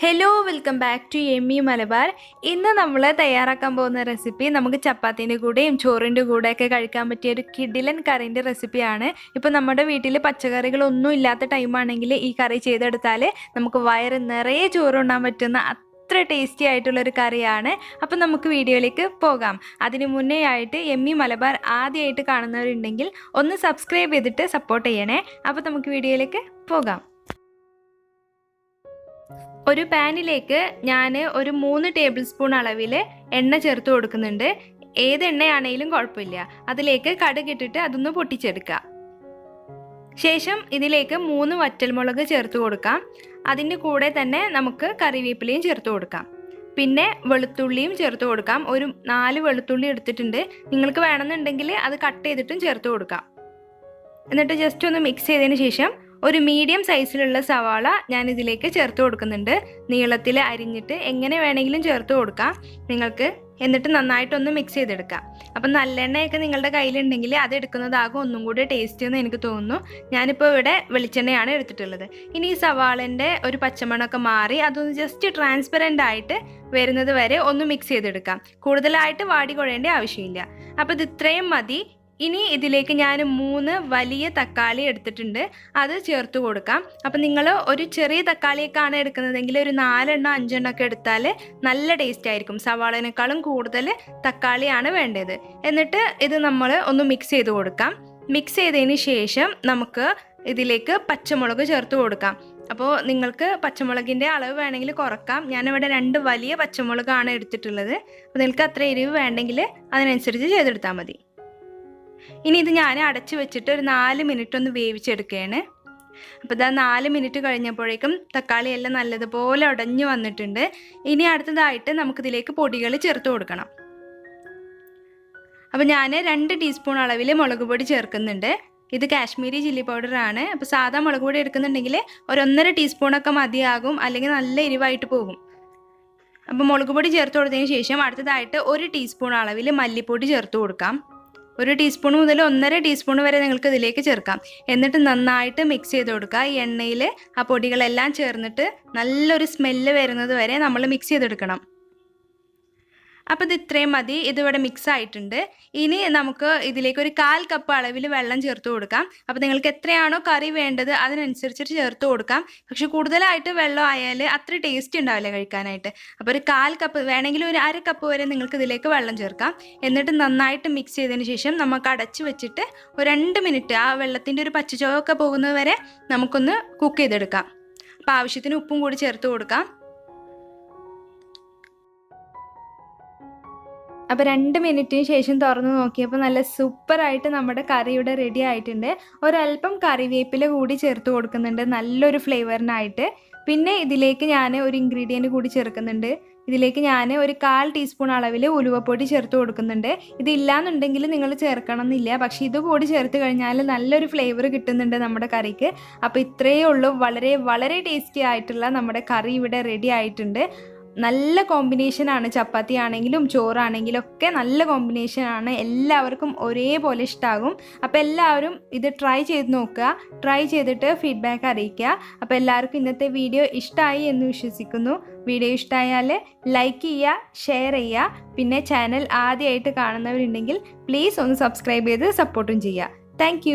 Hello welcome back to എമ്മി മലബാർ. ഇന്ന് നമ്മൾ തയ്യാറാക്കാൻ പോകുന്ന റെസിപ്പി നമുക്ക് ചപ്പാത്തിൻ്റെ കൂടെയും ചോറിൻ്റെ കൂടെയൊക്കെ കഴിക്കാൻ പറ്റിയ ഒരു കിടിലൻ കറിൻ്റെ റെസിപ്പിയാണ്. ഇപ്പോൾ നമ്മുടെ വീട്ടിൽ പച്ചക്കറികളൊന്നും ഇല്ലാത്ത ടൈമാണെങ്കിൽ ഈ കറി ചെയ്തെടുത്താൽ നമുക്ക് വയറ് നിറയെ ചോറുണ്ണാൻ പറ്റുന്ന അത്ര ടേസ്റ്റി ആയിട്ടുള്ളൊരു കറിയാണ്. അപ്പം നമുക്ക് വീഡിയോയിലേക്ക് പോകാം. അതിന് മുന്നേ ആയിട്ട് എമ്മി മലബാർ ആദ്യമായിട്ട് കാണുന്നവരുണ്ടെങ്കിൽ ഒന്ന് സബ്സ്ക്രൈബ് ചെയ്തിട്ട് സപ്പോർട്ട് ചെയ്യണേ. അപ്പോൾ നമുക്ക് വീഡിയോയിലേക്ക് പോകാം. ഒരു പാനിലേക്ക് ഞാൻ ഒരു 3 ടേബിൾ സ്പൂൺ അളവിൽ എണ്ണ ചേർത്ത് കൊടുക്കുന്നുണ്ട്. ഏത് എണ്ണയാണെങ്കിലും കുഴപ്പമില്ല. അതിലേക്ക് കടുകിട്ടിട്ട് അതൊന്ന് പൊട്ടിച്ചെടുക്കുക. ശേഷം ഇതിലേക്ക് 3 വറ്റൽമുളക് ചേർത്ത് കൊടുക്കാം. അതിൻ്റെ കൂടെ തന്നെ നമുക്ക് കറിവേപ്പിലയും ചേർത്ത് കൊടുക്കാം. പിന്നെ വെളുത്തുള്ളിയും ചേർത്ത് കൊടുക്കാം. ഒരു 4 വെളുത്തുള്ളി എടുത്തിട്ടുണ്ട്. നിങ്ങൾക്ക് വേണമെന്നുണ്ടെങ്കിൽ അത് കട്ട് ചെയ്തിട്ടും ചേർത്ത് കൊടുക്കാം. എന്നിട്ട് ജസ്റ്റ് ഒന്ന് മിക്സ് ചെയ്തതിന് ശേഷം ഒരു മീഡിയം സൈസിലുള്ള സവാള ഞാൻ ഇതിലേക്ക് ചേർത്ത് കൊടുക്കുന്നുണ്ട്. നീളത്തിൽ അരിഞ്ഞിട്ട് എങ്ങനെ വേണമെങ്കിലും ചേർത്ത് കൊടുക്കാം നിങ്ങൾക്ക്. എന്നിട്ട് നന്നായിട്ടൊന്ന് മിക്സ് ചെയ്തെടുക്കാം. അപ്പം നല്ലെണ്ണയൊക്കെ നിങ്ങളുടെ കയ്യിലുണ്ടെങ്കിൽ അത് എടുക്കുന്നതാകും ഒന്നും കൂടി ടേസ്റ്റ് എന്ന് എനിക്ക് തോന്നുന്നു. ഞാനിപ്പോൾ ഇവിടെ വെളിച്ചെണ്ണയാണ് എടുത്തിട്ടുള്ളത്. ഇനി ഈ സവാളൻ്റെ ഒരു പച്ചമണമൊക്കെ മാറി അതൊന്ന് ജസ്റ്റ് ട്രാൻസ്പെറൻ്റ് ആയിട്ട് വരുന്നത് വരെ ഒന്ന് മിക്സ് ചെയ്തെടുക്കാം. കൂടുതലായിട്ട് വാടി കുഴയേണ്ട ആവശ്യമില്ല. അപ്പോൾ ഇത് ഇത്രയും മതി. ഇനി ഇതിലേക്ക് ഞാൻ 3 വലിയ തക്കാളി എടുത്തിട്ടുണ്ട്. അത് ചേർത്ത് കൊടുക്കാം. അപ്പം നിങ്ങൾ ഒരു ചെറിയ തക്കാളിയൊക്കെയാണ് എടുക്കുന്നതെങ്കിൽ ഒരു 4 എണ്ണം 5 എണ്ണം ഒക്കെ എടുത്താൽ നല്ല ടേസ്റ്റ് ആയിരിക്കും. സവാളേനേക്കാളും കൂടുതൽ തക്കാളിയാണ് വേണ്ടത്. എന്നിട്ട് ഇത് നമ്മൾ ഒന്ന് മിക്സ് ചെയ്ത് കൊടുക്കാം. മിക്സ് ചെയ്തതിന് ശേഷം നമുക്ക് ഇതിലേക്ക് പച്ചമുളക് ചേർത്ത് കൊടുക്കാം. അപ്പോൾ നിങ്ങൾക്ക് പച്ചമുളകിൻ്റെ അളവ് വേണമെങ്കിൽ കുറക്കാം. ഞാനിവിടെ 2 വലിയ പച്ചമുളകാണ് എടുത്തിട്ടുള്ളത്. അപ്പോൾ നിങ്ങൾക്ക് അത്ര എരിവ് വേണ്ടെങ്കിൽ അതിനനുസരിച്ച് ചെയ്തെടുത്താൽ മതി. ഇനി ഇത് ഞാൻ അടച്ച് വെച്ചിട്ട് ഒരു 4 മിനിറ്റ് ഒന്ന് വേവിച്ചെടുക്കുകയാണ്. അപ്പോൾ ഇതാ 4 മിനിറ്റ് കഴിഞ്ഞപ്പോഴേക്കും തക്കാളി എല്ലാം നല്ലതുപോലെ ഉടഞ്ഞു വന്നിട്ടുണ്ട്. ഇനി അടുത്തതായിട്ട് നമുക്കിതിലേക്ക് പൊടികൾ ചേർത്ത് കൊടുക്കണം. അപ്പോൾ ഞാൻ 2 ടീസ്പൂൺ അളവിൽ മുളക് പൊടി ചേർക്കുന്നുണ്ട്. ഇത് കാശ്മീരി ചില്ലി പൗഡറാണ്. അപ്പോൾ സാധാ മുളക് പൊടി എടുക്കുന്നുണ്ടെങ്കിൽ ഒരു 1.5 ടീസ്പൂണൊക്കെ മതിയാകും, അല്ലെങ്കിൽ നല്ല എരിവായിട്ട് പോകും. അപ്പോൾ മുളക് പൊടി ചേർത്ത് കൊടുത്തതിന് ശേഷം അടുത്തതായിട്ട് 1 ടീസ്പൂൺ അളവിൽ മല്ലിപ്പൊടി ചേർത്ത് കൊടുക്കാം. 1 ടീസ്പൂൺ മുതൽ 1.5 ടീസ്പൂൺ വരെ നിങ്ങൾക്ക് ഇതിലേക്ക് ചേർക്കാം. എന്നിട്ട് നന്നായിട്ട് മിക്സ് ചെയ്ത് കൊടുക്കുക. ഈ എണ്ണയിൽ ആ പൊടികളെല്ലാം ചേർന്നിട്ട് നല്ലൊരു സ്മെല്ല് വരുന്നത് വരെ നമ്മൾ മിക്സ് ചെയ്തെടുക്കണം. അപ്പോൾ ഇത് ഇത്രയും മതി. ഇതിവിടെ മിക്സ് ആയിട്ടുണ്ട്. ഇനി നമുക്ക് ഇതിലേക്ക് ഒരു 1/4 കപ്പ് അളവിൽ വെള്ളം ചേർത്ത് കൊടുക്കാം. അപ്പോൾ നിങ്ങൾക്ക് എത്രയാണോ കറി വേണ്ടത് അതിനനുസരിച്ചിട്ട് ചേർത്ത് കൊടുക്കാം. പക്ഷെ കൂടുതലായിട്ട് വെള്ളം ആയാൽ അത്ര ടേസ്റ്റ് ഉണ്ടാവില്ല കഴിക്കാനായിട്ട്. അപ്പോൾ ഒരു 1/4 കപ്പ് വേണമെങ്കിൽ ഒരു 1/2 കപ്പ് വരെ നിങ്ങൾക്ക് ഇതിലേക്ക് വെള്ളം ചേർക്കാം. എന്നിട്ട് നന്നായിട്ട് മിക്സ് ചെയ്തതിന് ശേഷം നമുക്ക് അടച്ച് വെച്ചിട്ട് ഒരു 2 മിനിറ്റ് ആ വെള്ളത്തിൻ്റെ ഒരു പച്ചച്ചുവയൊക്കെ പോകുന്നത് വരെ നമുക്കൊന്ന് കുക്ക് ചെയ്തെടുക്കാം. അപ്പോൾ ആവശ്യത്തിന് ഉപ്പും കൂടി ചേർത്ത് കൊടുക്കാം. അപ്പോൾ 2 മിനിറ്റിന് ശേഷം തുറന്ന് നോക്കിയപ്പോൾ നല്ല സൂപ്പറായിട്ട് നമ്മുടെ കറി ഇവിടെ റെഡി ആയിട്ടുണ്ട്. ഒരല്പം കറിവേപ്പില കൂടി ചേർത്ത് കൊടുക്കുന്നുണ്ട് നല്ലൊരു ഫ്ലേവറിനായിട്ട്. പിന്നെ ഇതിലേക്ക് ഞാൻ ഒരു ഇൻഗ്രീഡിയൻറ്റ് കൂടി ചേർക്കുന്നുണ്ട്. ഇതിലേക്ക് ഞാൻ ഒരു 1/4 ടീസ്പൂൺ അളവിൽ ഉലുവപ്പൊടി ചേർത്ത് കൊടുക്കുന്നുണ്ട്. ഇതില്ലാന്നുണ്ടെങ്കിൽ നിങ്ങൾ ചേർക്കണം എന്നില്ല, പക്ഷേ ഇത് കൂടി ചേർത്ത് കഴിഞ്ഞാൽ നല്ലൊരു ഫ്ലേവർ കിട്ടുന്നുണ്ട് നമ്മുടെ കറിക്ക്. അപ്പോൾ ഇത്രയേ ഉള്ളൂ. വളരെ വളരെ ടേസ്റ്റി ആയിട്ടുള്ള നമ്മുടെ കറി ഇവിടെ റെഡി ആയിട്ടുണ്ട്. നല്ല കോമ്പിനേഷനാണ്. ചപ്പാത്തി ആണെങ്കിലും ചോറാണെങ്കിലും ഒക്കെ നല്ല കോമ്പിനേഷനാണ്. എല്ലാവർക്കും ഒരേപോലെ ഇഷ്ടമാകും. അപ്പോൾ എല്ലാവരും ഇത് ട്രൈ ചെയ്ത് നോക്കുക. ട്രൈ ചെയ്തിട്ട് ഫീഡ്ബാക്ക് അറിയിക്കുക. അപ്പോൾ എല്ലാവർക്കും ഇന്നത്തെ വീഡിയോ ഇഷ്ടമായി എന്ന് വിശ്വസിക്കുന്നു. വീഡിയോ ഇഷ്ടമായാൽ ലൈക്ക് ചെയ്യുക, ഷെയർ ചെയ്യുക. പിന്നെ ചാനൽ ആദ്യമായിട്ട് കാണുന്നവരുണ്ടെങ്കിൽ പ്ലീസ് ഒന്ന് സബ്സ്ക്രൈബ് ചെയ്ത് സപ്പോർട്ടും ചെയ്യുക. താങ്ക്